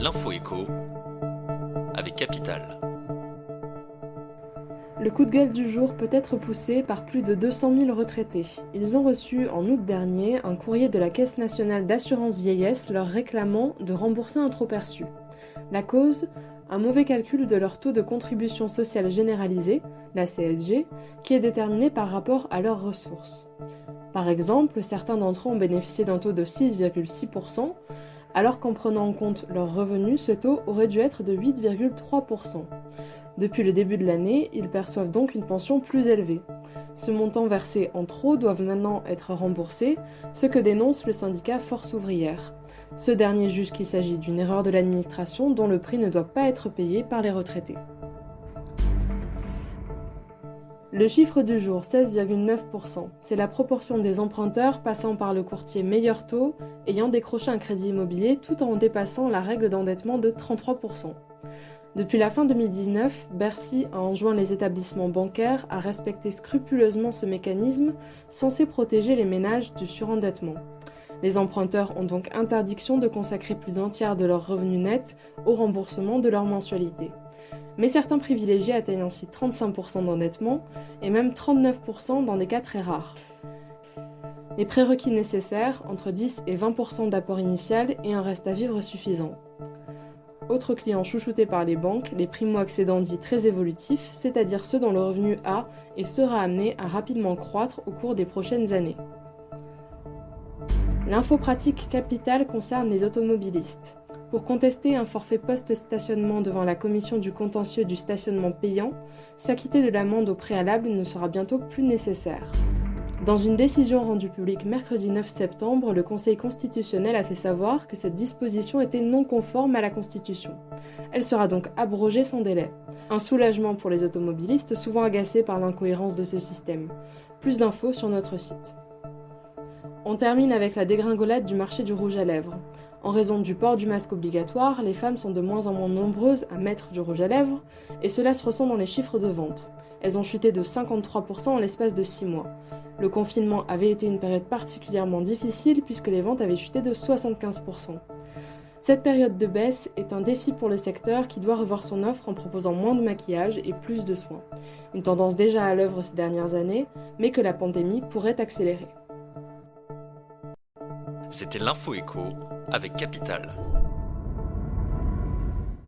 L'info écho avec Capital. Le coup de gueule du jour peut être poussé par plus de 200 000 retraités. Ils ont reçu en août dernier un courrier de la Caisse nationale d'assurance vieillesse leur réclamant de rembourser un trop-perçu. La cause ? Un mauvais calcul de leur taux de contribution sociale généralisée, la CSG, qui est déterminé par rapport à leurs ressources. Par exemple, certains d'entre eux ont bénéficié d'un taux de 6,6%, alors qu'en prenant en compte leurs revenus, ce taux aurait dû être de 8,3%. Depuis le début de l'année, ils perçoivent donc une pension plus élevée. Ce montant versé en trop doit maintenant être remboursé, ce que dénonce le syndicat Force ouvrière. Ce dernier juge qu'il s'agit d'une erreur de l'administration dont le prix ne doit pas être payé par les retraités. Le chiffre du jour, 16,9%, c'est la proportion des emprunteurs passant par le courtier meilleur taux, ayant décroché un crédit immobilier tout en dépassant la règle d'endettement de 33%. Depuis la fin 2019, Bercy a enjoint les établissements bancaires à respecter scrupuleusement ce mécanisme censé protéger les ménages du surendettement. Les emprunteurs ont donc interdiction de consacrer plus d'un tiers de leurs revenus nets au remboursement de leurs mensualités. Mais certains privilégiés atteignent ainsi 35% d'endettement et même 39% dans des cas très rares. Les prérequis nécessaires, entre 10 et 20% d'apport initial et un reste à vivre suffisant. Autres clients chouchoutés par les banques, les primo-accédants dits très évolutifs, c'est-à-dire ceux dont le revenu a et sera amené à rapidement croître au cours des prochaines années. L'info pratique Capital concerne les automobilistes. Pour contester un forfait post-stationnement devant la commission du contentieux du stationnement payant, s'acquitter de l'amende au préalable ne sera bientôt plus nécessaire. Dans une décision rendue publique mercredi 9 septembre, le Conseil constitutionnel a fait savoir que cette disposition était non conforme à la Constitution. Elle sera donc abrogée sans délai. Un soulagement pour les automobilistes souvent agacés par l'incohérence de ce système. Plus d'infos sur notre site. On termine avec la dégringolade du marché du rouge à lèvres. En raison du port du masque obligatoire, les femmes sont de moins en moins nombreuses à mettre du rouge à lèvres, et cela se ressent dans les chiffres de vente. Elles ont chuté de 53% en l'espace de 6 mois. Le confinement avait été une période particulièrement difficile puisque les ventes avaient chuté de 75%. Cette période de baisse est un défi pour le secteur qui doit revoir son offre en proposant moins de maquillage et plus de soins. Une tendance déjà à l'œuvre ces dernières années, mais que la pandémie pourrait accélérer. C'était l'info écho avec Capital.